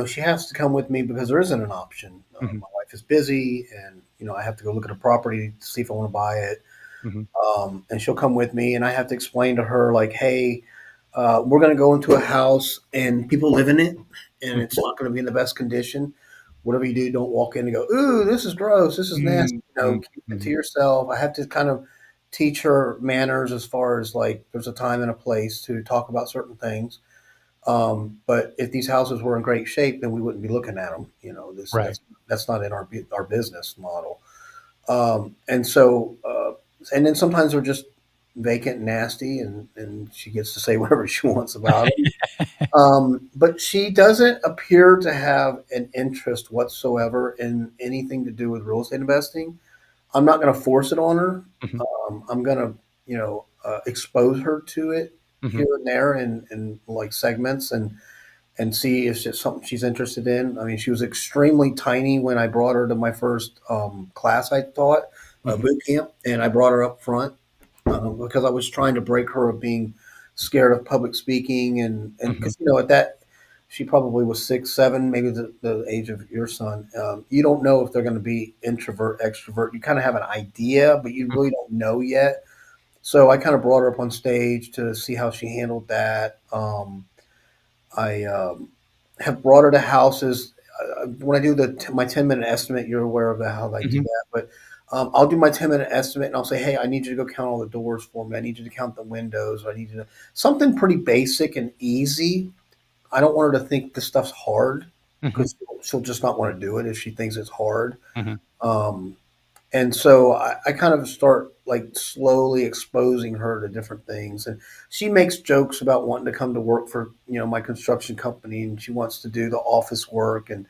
she has to come with me because there isn't an option. Mhm, My wife is busy, and I have to go look at a property to see if I want to buy it. mhm, And she'll come with me, and I have to explain to her like, "Hey, we're going to go into a house, and people live in it, and mhm, it's not going to be in the best condition. Whatever you do, don't walk in and go, ooh, this is gross, this is nasty. mm, mm, Keep it to mhm, yourself." I have to kind of teach her manners as far as like there's a time and a place to talk about certain things. But if these houses were in great shape, then we wouldn't be looking at them. This right, that's not in our business model. And so, and then sometimes they're just vacant and nasty, and she gets to say whatever she wants about them. But she doesn't appear to have an interest whatsoever in anything to do with real estate investing. I'm not going to force it on her. mhm, I'm going to, expose her to it mhm, here and there in like segments and see if it's something she's interested in. I mean, she was extremely tiny when I brought her to my first class I taught, mhm, boot camp, and I brought her up front because I was trying to break her of being scared of public speaking and mhm, because at that she probably was 6, 7, maybe the age of your son. You don't know if they're going to be introvert, extrovert. You kind of have an idea, but you mhm, really don't know yet. So I kind of brought her up on stage to see how she handled that. I have brought her to houses. When I do my 10-minute estimate, you're aware of how I do mhm, that, but I'll do my 10-minute estimate and I'll say, hey, I need you to go count all the doors for me. I need you to count the windows. I need you to something pretty basic and easy. I don't want her to think this stuff's hard mhm, because she'll just not want to do it if she thinks it's hard. mhm, Um, and so I kind of start. like slowly exposing her to different things. And she makes jokes about wanting to come to work for, my construction company, and she wants to do the office work. And,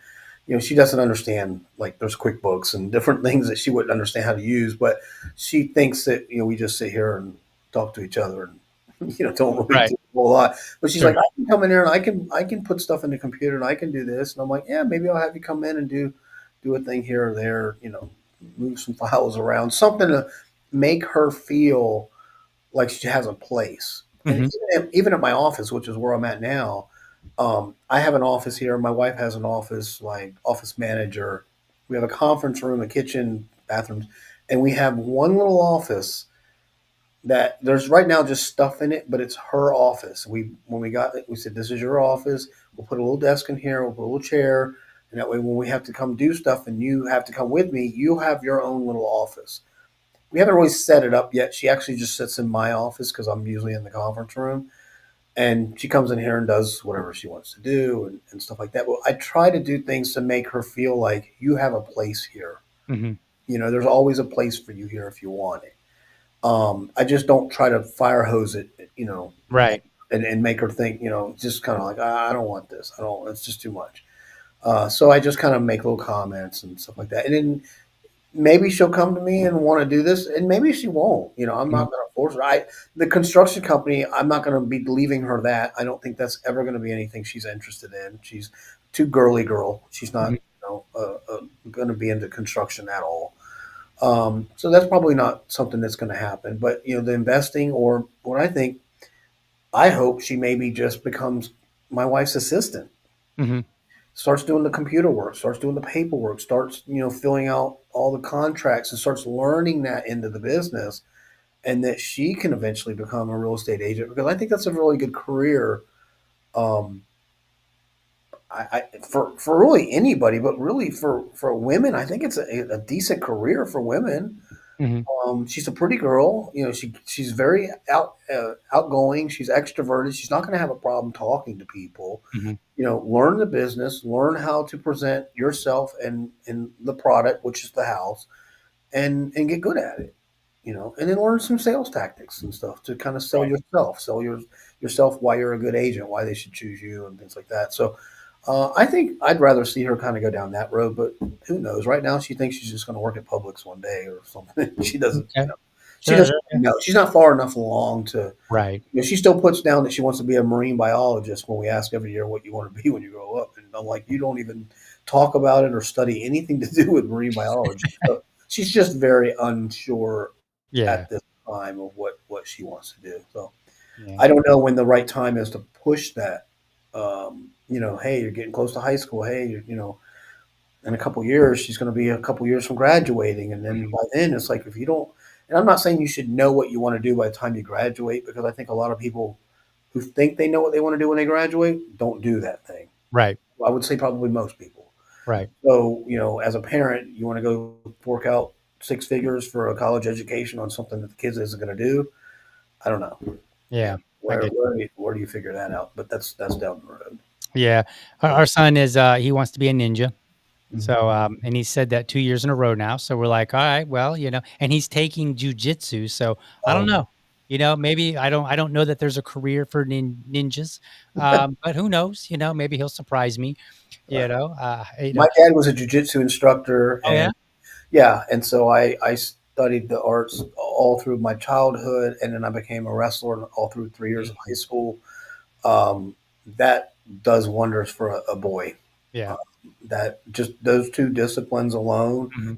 she doesn't understand, like, there's QuickBooks and different things that she wouldn't understand how to use, but she thinks that, we just sit here and talk to each other and, don't really Right. do a whole lot. But she's like, Sure. I can come in here and I can put stuff in the computer and I can do this. And I'm like, yeah, maybe I'll have you come in and do a thing here or there, move some files around, something to make her feel like she has a place. And Hmm. even at my office, which is where I'm at now, I have an office here. My wife has an office, like office manager. We have a conference room, a kitchen, bathrooms, and we have one little office that there's right now just stuff in it, but it's her office. When we got it, we said, "This is your office. We'll put a little desk in here. We'll put a little chair, and that way, when we have to come do stuff and you have to come with me, you have your own little office." We haven't really set it up yet. She actually just sits in my office because I'm usually in the conference room, and she comes in here and does whatever she wants to do and stuff like that. But I try to do things to make her feel like you have a place here. Hmm. There's always a place for you here if you want it. I just don't try to fire hose it, Right. and make her think, just kind of like, I don't want this. I don't. It's just too much. So I just kind of make little comments and stuff like that, and then maybe she'll come to me and want to do this, and maybe she won't. I'm Hmm. not going to force her. The construction company, I'm not going to be leaving her that. I don't think that's ever going to be anything she's interested in. She's too girly girl. She's Hmm. not, going to be into construction at all. So that's probably not something that's going to happen. But the investing, or what I hope she maybe just becomes my wife's assistant, Hmm. starts doing the computer work, starts doing the paperwork, starts, filling out all the contracts, and starts learning that into the business, and that she can eventually become a real estate agent, because I think that's a really good career. Um, for really anybody, but really for women, I think it's a decent career for women. Hmm. She's a pretty girl. She's very outgoing. She's extroverted. She's not going to have a problem talking to people. Hmm. Learn the business, learn how to present yourself and the product, which is the house, and get good at it. And then learn some sales tactics and stuff to kind of sell Right. yourself, yourself why you're a good agent, why they should choose you, and things like that. So I think I'd rather see her kind of go down that road, but who knows? Right now, she thinks she's just going to work at Publix one day or something. She doesn't, Okay. she Sure. doesn't Sure. Yeah. know. She's not far enough along to. Right. She still puts down that she wants to be a marine biologist when we ask every year what you want to be when you grow up, and I'm like, you don't even talk about it or study anything to do with marine biology. So she's just very unsure Yeah. at this time of what she wants to do. So Yeah. I don't know when the right time is to push that. Hey, you're getting close to high school. Hey, in a couple years, she's going to be a couple years from graduating, and then Hmm. by then, it's like, if you don't. And I'm not saying you should know what you want to do by the time you graduate, because I think a lot of people who think they know what they want to do when they graduate don't do that thing. Right. I would say probably most people. Right. So, as a parent, you want to go fork out six figures for a college education on something that the kids isn't going to do. I don't know. Yeah. I get you. Where do you figure that out? But that's down the road. Yeah. Our son is, he wants to be a ninja. Mhm. So, and he said that 2 years in a row now. So we're like, all right, well, and he's taking jujitsu. So I don't Um, know, maybe I don't know that there's a career for ninjas. But who knows, maybe he'll surprise me, my dad was a jujitsu instructor, oh yeah. and yeah, and so I studied the arts all through my childhood, and then I became a wrestler all through 3 years of high Mhm. school. That does wonders for a boy. Yeah. Uh, that just those two disciplines alone Mhm.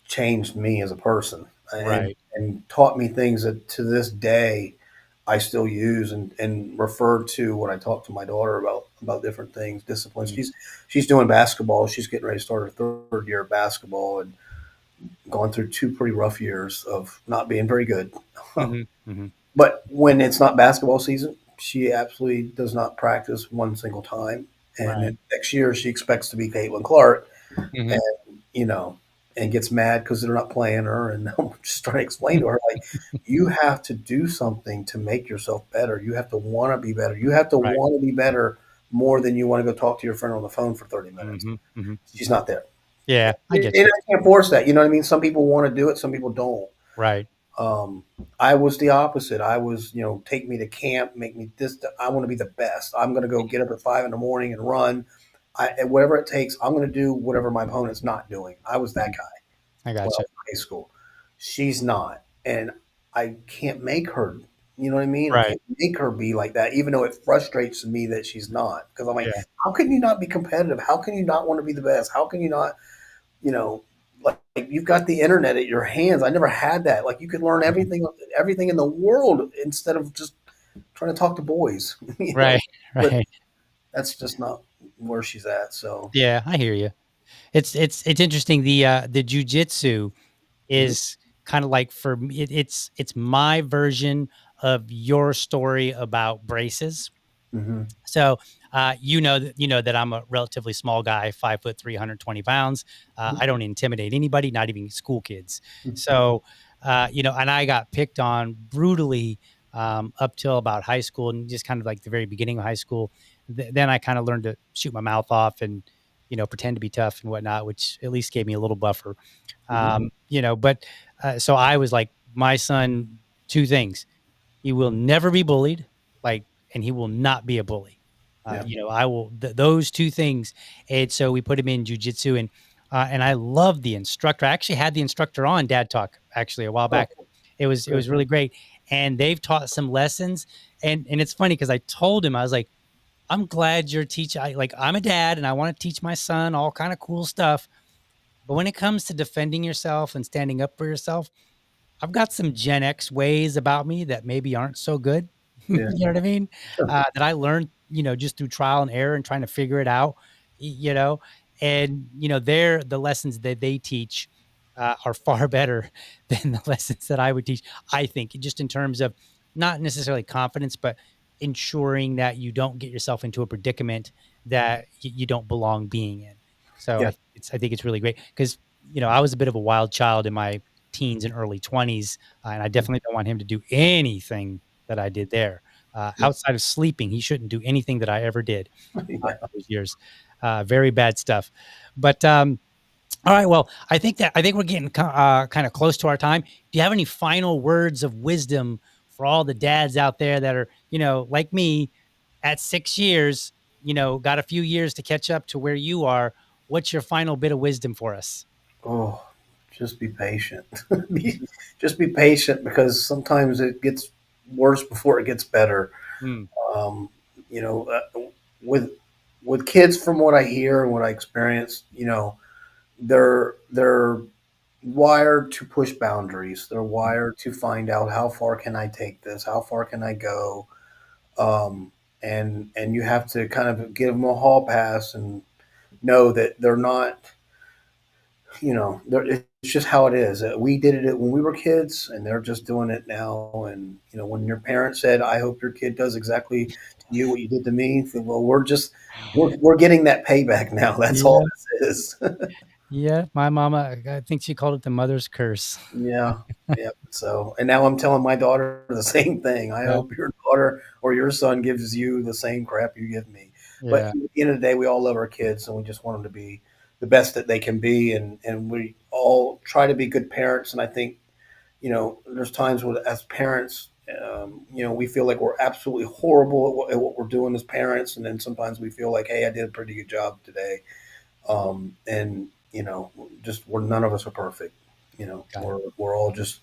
changed me as a person, and Right. and taught me things that to this day I still use and refer to when I talk to my daughter about different things, disciplines. Mhm. She's doing basketball. She's getting ready to start her third year of basketball, and gone through two pretty rough years of not being very good. Mhm. Mhm. But when it's not basketball season, she absolutely does not practice one single time. And Right. then next year, she expects to be Caitlin Clark, Mhm. and you know, and gets mad because they're not playing her. And I'm just trying to explain to her, like, you have to do something to make yourself better. You have to want to be better. You have to Right. want to be better more than you want to go talk to your friend on the phone for 30 minutes. Mhm. Mhm. She's not there. Yeah, I And get I you. can't force that. You know what I mean? Some people want to do it, some people don't. Right. Um, I was the opposite. I was, take me to camp, make me this. I want to be the best. I'm going to go get up at 5 in the morning and run. And whatever it takes, I'm going to do whatever my opponent's not doing. I was that Mm, guy I when I gotcha. was in high school. She's not, and I can't make her. You know what I mean? I Right. can't make her be like that, even though it frustrates me that she's not. Because I'm like, Yeah. how can you not be competitive? How can you not want to be the best? How can you not you know, like you've got the internet at your hands. I never had that. Like you could learn everything in the world instead of just trying to talk to boys. Right. But Right. that's just not where she's at. So Yeah, I hear you. It's interesting. The jujitsu mhm, is kind of like for me, it's my version of your story about braces. mhm, So, you know that I'm a relatively small guy, 5 foot, 320 pounds. I don't intimidate anybody, not even school kids. mhm, So, and I got picked on brutally up till about high school and just kind of like the very beginning of high school. Then I kind of learned to shoot my mouth off and, pretend to be tough and whatnot, which at least gave me a little buffer. mhm. But so I was like, my son, two things: he will never be bullied, like, and he will not be a bully. Yeah. I will those two things. And so we put him in jujitsu, and I love the instructor. I actually had the instructor on Dad Talk actually a while Oh, back. It was good. really great, and they've taught some lessons. And it's funny because I told him I was like, I'm glad you're teaching. I'm a dad, and I want to teach my son all kind of cool stuff. But when it comes to defending yourself and standing up for yourself, I've got some Gen X ways about me that maybe aren't so good. You Yeah. know what I mean? Sure. That I learned, just through trial and error and trying to figure it out, and, the lessons that they teach are far better than the lessons that I would teach. I think just in terms of not necessarily confidence, but ensuring that you don't get yourself into a predicament that you don't belong being in. So Yeah. I think it's really great because, I was a bit of a wild child in my teens and early 20s. And I definitely don't want him to do anything that I did there. Yeah. Outside of sleeping, he shouldn't do anything that I ever did Yeah. those years. Very bad stuff. But all right, well, I think we're getting kind of close to our time. Do you have any final words of wisdom for all the dads out there that are, like me, at 6 years, got a few years to catch up to where you are? What's your final bit of wisdom for us? Oh, just be patient. be, just be patient because sometimes it gets worse before it gets better. Hmm. Um, you know, with with kids, from what I hear and what I experience, they're wired to push boundaries. They're wired to find out how far can I take this? How far can I go? Um, and you have to kind of give them a hall pass and know that they're not. It's just how it is. We did it when we were kids, and they're just doing it now. And when your parents said, "I hope your kid does exactly to you what you did to me," well, we're getting that payback now. That's all Yeah. this is. Yeah, my mama, I think she called it the mother's curse. Yeah, yeah. So, and now I'm telling my daughter the same thing. I Yeah, hope your daughter or your son gives you the same crap you give me. But yeah, at the end of the day, we all love our kids, and we just want them to be the best that they can be, and we all try to be good parents. And I think there's times when, as parents, we feel like we're absolutely horrible at what we're doing as parents, and then sometimes we feel like, hey, I did a pretty good job today. And just we're none of us are perfect. got it. We're all just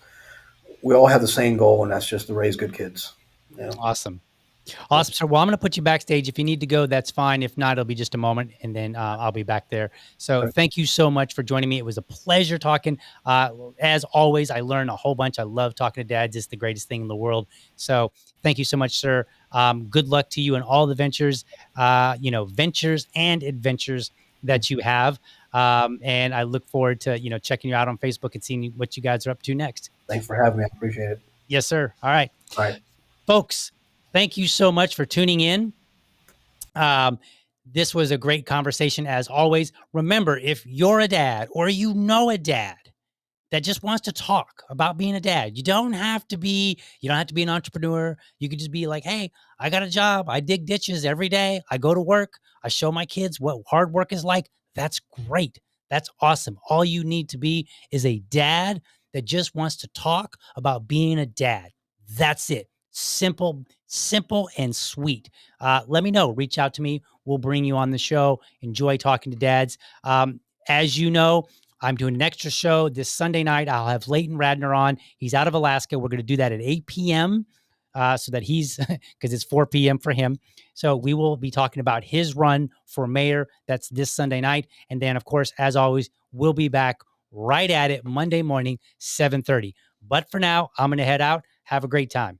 we all have the same goal, and that's just to raise good kids. Yeah. Awesome. Yeah. Awesome, sir. Well, I'm going to put you backstage. If you need to go, that's fine. If not, it'll be just a moment, and then I'll be back there. So Okay. thank you so much for joining me. It was a pleasure talking. As always, I learn a whole bunch. I love talking to dads. It's the greatest thing in the world. So thank you so much, sir. Good luck to you in all the ventures, ventures and adventures that you have. And I look forward to, checking you out on Facebook and seeing what you guys are up to next. Thanks for having me. I appreciate it. Yes, sir. All right. All right. Folks, thank you so much for tuning in. Um, this was a great conversation as always. Remember, if you're a dad or a dad that just wants to talk about being a dad, you don't have to be an entrepreneur. You could just be like, hey, I got a job. I dig ditches every day. I go to work. I show my kids what hard work is like. That's great. That's awesome. All you need to be is a dad that just wants to talk about being a dad. That's it. Simple, simple and sweet. Let me know. Reach out to me. We'll bring you on the show. Enjoy talking to dads. As you know, I'm doing an extra show this Sunday night. I'll have Leighton Radner on. He's out of Alaska. We're going to do that at 8 p.m. So that he's, because it's 4 p.m. for him. So we will be talking about his run for mayor. That's this Sunday night. And then, of course, as always, we'll be back right at it Monday morning, 7:30. But for now, I'm going to head out. Have a great time.